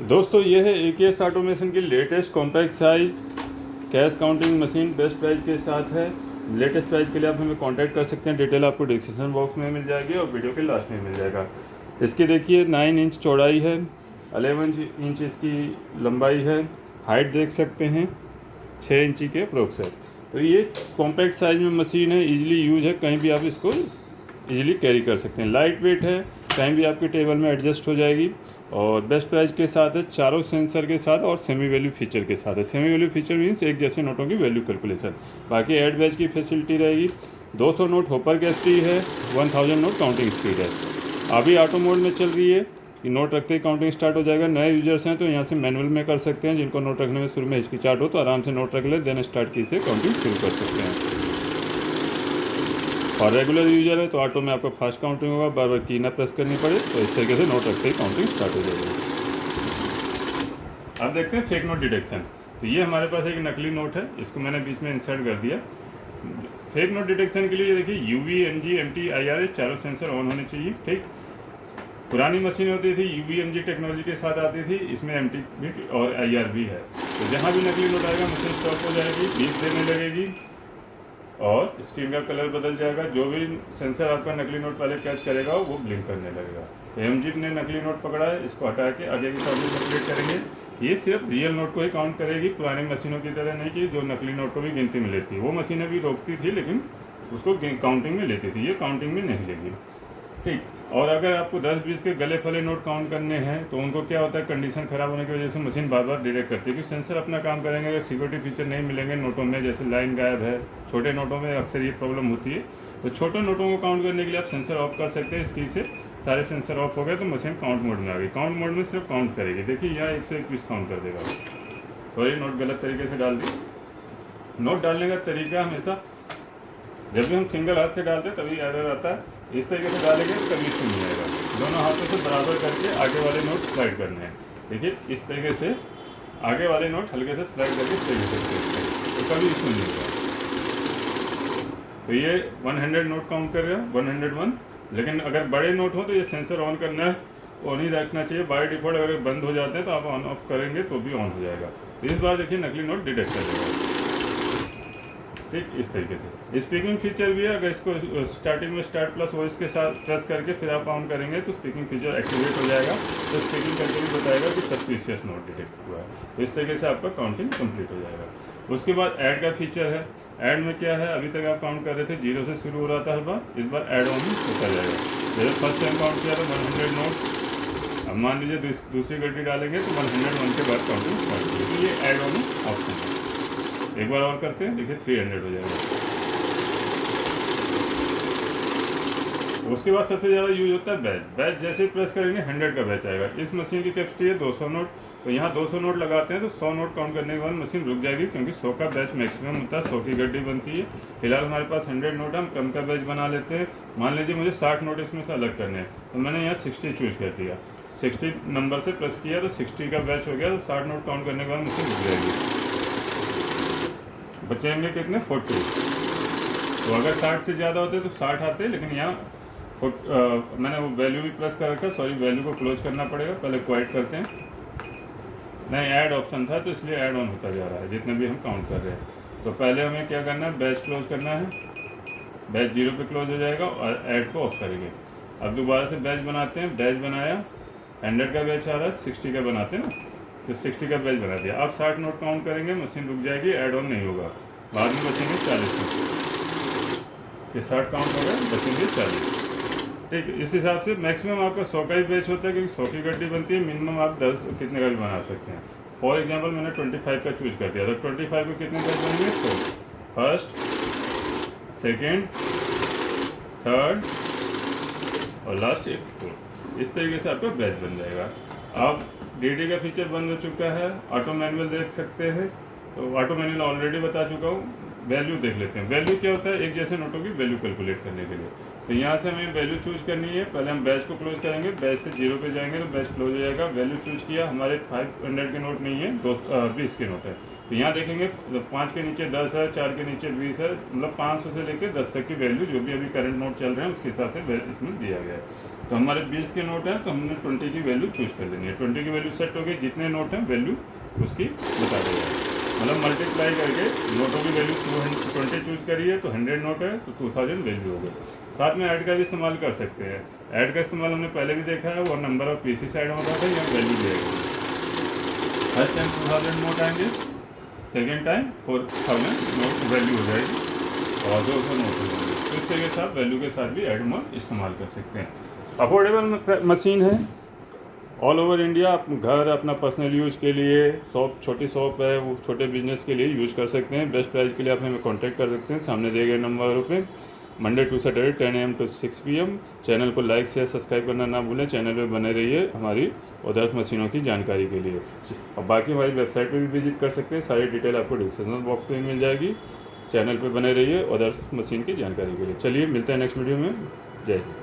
दोस्तों ये है AKS ऑटोमेशन की latest compact size cash counting machine best price के साथ है। लेटेस्ट प्राइस के लिए आप हमें कांटेक्ट कर सकते हैं। डिटेल आपको डिस्क्रिप्शन बॉक्स में मिल जाएगी और वीडियो के लास्ट में मिल जाएगा। इसकी देखिए 9 इंच चौड़ाई है, 11 इंच इसकी लंबाई है, हाइट देख सकते हैं 6 इंची के अप्रोक्स है। तो ये कॉम्पैक्ट साइज में मशीन है, इजीली यूज है, कहीं भी आप इसको इजीली कैरी कर सकते हैं। लाइट वेट है, कहीं भी आपके टेबल में एडजस्ट हो जाएगी और बेस्ट प्राइस के साथ है, चारों सेंसर के साथ और सेमी वैल्यू फीचर के साथ है। सेमी वैल्यू फीचर मीन्स एक जैसे नोटों की वैल्यू कैलकुलेशन। बाकी एड बैच की फैसिलिटी रहेगी। 200 नोट होपर कैपेसिटी है, 1000 नोट काउंटिंग स्पीड है। अभी ऑटो मोड में चल रही है कि नोट रखते ही काउंटिंग स्टार्ट हो जाएगा। नए यूजर्स हैं तो यहाँ से मैनुअल में कर सकते हैं। जिनको नोट रखने में शुरू में हिचकिचाहट हो तो आराम से नोट रख ले, देन स्टार्ट की से काउंटिंग शुरू कर सकते हैं। और रेगुलर यूजर है तो ऑटो में आपको फास्ट काउंटिंग होगा, बार बार की ना प्रेस करनी पड़े, तो इस तरीके से नोट रखते ही काउंटिंग स्टार्ट हो जाएगी। अब देखते हैं फेक नोट डिटेक्शन। तो ये हमारे पास एक नकली नोट है, इसको मैंने बीच में इंसर्ट कर दिया। फेक नोट डिटेक्शन के लिए देखिए UV, MG, MT, IR चारों सेंसर ऑन होने चाहिए। ठीक, पुरानी मशीन होती थी UV, MG टेक्नोलॉजी के साथ आती थी, इसमें MT भी और IR भी है। तो जहाँ भी नकली नोट आएगा मशीन स्टॉप हो जाएगी, बीप देने लगेगी और स्क्रीन का कलर बदल जाएगा। जो भी सेंसर आपका नकली नोट पहले कैच करेगा वो ब्लिंक करने लगेगा। तो MG ने नकली नोट पकड़ा है, इसको हटा के आगे की काउंटिंग कंप्लीट करेंगे। ये सिर्फ रियल नोट को ही काउंट करेगी, पुरानी मशीनों की तरह नहीं कि जो नकली नोट को भी गिनती में लेती है। वो मशीनें भी रोकती थी लेकिन उसको काउंटिंग में लेती थी, ये काउंटिंग में नहीं लेगी। ठीक, और अगर आपको 10-20 के गले फले नोट काउंट करने हैं तो उनको क्या होता है, कंडीशन खराब होने की वजह से मशीन बार बार डिटेक्ट करती है कि सेंसर अपना काम करेंगे। अगर सिक्योरिटी फीचर नहीं मिलेंगे नोटों में, जैसे लाइन गायब है, छोटे नोटों में अक्सर ये प्रॉब्लम होती है। तो छोटे नोटों को काउंट करने के लिए आप सेंसर ऑफ कर सकते हैं। इसकी से सारे सेंसर ऑफ हो गए तो मशीन काउंट मोड में आ गई। काउंट मोड में सिर्फ काउंट करेगी। देखिए यहाँ 121 काउंट कर देगा। सॉरी, नोट गलत तरीके से डाल दी। नोट डालने का तरीका हमेशा, जब भी हम सिंगल हाथ से डालते हैं तभी एरर आता है। इस तरीके से डालेंगे तो कभी इसमें नहीं आएगा। दोनों हाथों से बराबर करके आगे वाले नोट स्लाइड करने हैं। देखिए इस तरीके से आगे वाले नोट हल्के से स्लाइड करके इस तरीके से, तो कभी इसमें नहीं होगा। तो ये 100 नोट काउंट कर रहे हैं, 101। लेकिन अगर बड़े नोट हो तो ये सेंसर ऑन करना है, ऑन ही रखना चाहिए। बाय डिफॉल्ट अगर बंद हो जाते हैं तो आप ऑन ऑफ करेंगे तो भी ऑन हो जाएगा। इस बार देखिए नकली नोट डिटेक्ट कर देगा। ठीक, इस तरीके से स्पीकिंग फीचर भी है। अगर इसको स्टार्टिंग में स्टार्ट प्लस वॉइस के साथ प्रेस करके फिर आप ऑन करेंगे तो स्पीकिंग फीचर एक्टिवेट हो जाएगा। तो स्पीकिंग करके भी बताएगा कि सस्पिशियस नोट डिटेक्ट हुआ है। तो इस तरीके से आपका काउंटिंग कंप्लीट हो जाएगा। उसके बाद ऐड का फीचर है। ऐड में क्या है, अभी तक आप काउंट कर रहे थे 0 से शुरू हो रहा था हर बार, इस बार ऐड ऑन होता जाएगा। जैसे फर्स्ट टाइम काउंट किया तो 100 नोट, अब मान लीजिए दूसरी गड्डी डालेंगे तो 101 के बाद काउंटिंग स्टार्ट होगी। तो ये ऐड ऑन ऑप्शन है। एक बार और करते हैं, देखिए 300 हो जाएगा। उसके बाद सबसे ज़्यादा यूज होता है बैच। बैच जैसे ही प्रेस करेंगे 100 का बैच आएगा। इस मशीन की कैपेसिटी है 200 नोट। तो यहाँ 200 नोट लगाते हैं तो 100 नोट काउंट करने के बाद मशीन रुक जाएगी, क्योंकि 100 का बैच मैक्सिमम होता है, 100 की गड्डी बनती है। फिलहाल हमारे पास 100 नोट है, हम कम का बैच बना लेते हैं। मान लीजिए मुझे 60 नोट इसमें से अलग करने हैं तो मैंने यहाँ 60 चूज कर दिया। 60 नंबर से प्रेस किया तो 60 का बैच हो गया। तो 60 नोट काउंट करने के बाद मशीन रुक जाएगी। बचेंगे कितने, 40। तो अगर 60 से ज़्यादा होते तो 60 आते, लेकिन यहाँ मैंने वो वैल्यू भी प्रेस कर रखा। सॉरी, वैल्यू को क्लोज करना पड़ेगा, पहले क्वाइट करते हैं। नहीं, ऐड ऑप्शन था तो इसलिए ऐड ऑन होता जा रहा है जितने भी हम काउंट कर रहे हैं। तो पहले हमें क्या करना है, बैच क्लोज करना है। बैच 0 पे क्लोज हो जाएगा और ऐड को ऑफ करेंगे। अब दोबारा से बैच बनाते हैं। बैच बनाया, 100 का बैच आ रहा है, 60 का बनाते हैं ना, तो 60 का बैच बना दिया। अब 60 नोट काउंट करेंगे, मशीन रुक जाएगी, ऐड ऑन नहीं होगा। बाद में बचेंगे 40 नोट। ये 60 काउंट हो गए, बचेंगे 40। ठीक, इस हिसाब से मैक्सिमम आपका 100 का ही बैच होता है, क्योंकि 100 की गड्डी बनती है। मिनिमम आप 10 कितने का भी बना सकते हैं। फॉर एग्जांपल मैंने 25 का चूज कर दिया, तो 25 को कितने बैच बनेंगे, 4। फर्स्ट, सेकेंड, थर्ड और लास्ट एक 4। इस तरीके से आपका बैच बन जाएगा। अब DD का फीचर बंद हो चुका है। ऑटो मैनुअल देख सकते हैं, तो ऑटो मैनुअल ऑलरेडी बता चुका हूँ। वैल्यू देख लेते हैं। वैल्यू क्या होता है, एक जैसे नोटों की वैल्यू कैलकुलेट करने के लिए। तो यहाँ से हमें वैल्यू चूज करनी है। पहले हम बैच को क्लोज करेंगे, बैच से 0 पे जाएंगे तो बैच क्लोज हो जाएगा। वैल्यू चूज किया, हमारे 500 के नोट नहीं है, 20 के नोट है। तो यहाँ देखेंगे 5 के नीचे 10 है, 4 के नीचे 20 है, मतलब 500 से लेकर 10 तक की वैल्यू जो भी अभी करंट नोट चल रहे हैं उसके हिसाब से इसमें दिया गया है। तो हमारे 20 के नोट हैं तो हमने 20 की वैल्यू चूज कर देनी है। 20 की वैल्यू सेट हो गई, जितने नोट हैं वैल्यू उसकी बता देगा, मतलब मल्टीप्लाई करके नोटों की वैल्यू 220 चूज करिए तो 100 नोट है तो 2000 वैल्यू हो गई। साथ में ऐड का भी इस्तेमाल कर सकते हैं। ऐड का इस्तेमाल हमने पहले भी देखा है, वो नंबर ऑफ पीसीस ऐड होता था या वैल्यू दिएगा। फर्स्ट टाइम 2000 नोट आएंगे, सेकेंड टाइम 4000 नोट वैल्यू हो जाएगी और 200 नोट हो जाएंगे। तो इस तरीके से आप वैल्यू के साथ भी ऐड हम इस्तेमाल कर सकते हैं। अफोर्डेबल मशीन है, ऑल ओवर इंडिया। आप घर अपना पर्सनल यूज़ के लिए, शॉप छोटी शॉप है वो छोटे बिजनेस के लिए यूज़ कर सकते हैं। बेस्ट प्राइस के लिए आप हमें कांटेक्ट कर सकते हैं सामने दिए गए नंबरों पे। Monday to Saturday 10 AM to 6 PM। Channel को लाइक शेयर सब्सक्राइब करना ना भूलें। चैनल पे बने रहिए हमारी अदर्स मशीनों की जानकारी के लिए। और बाकी हमारी वेबसाइट पे भी विजिट कर सकते हैं, सारी डिटेल आपको डिस्क्रिप्शन बॉक्स पे मिल जाएगी। चैनल पे बने रहिए अदर्स मशीन की जानकारी के लिए। चलिए मिलते हैं नेक्स्ट वीडियो में। जय हिंद।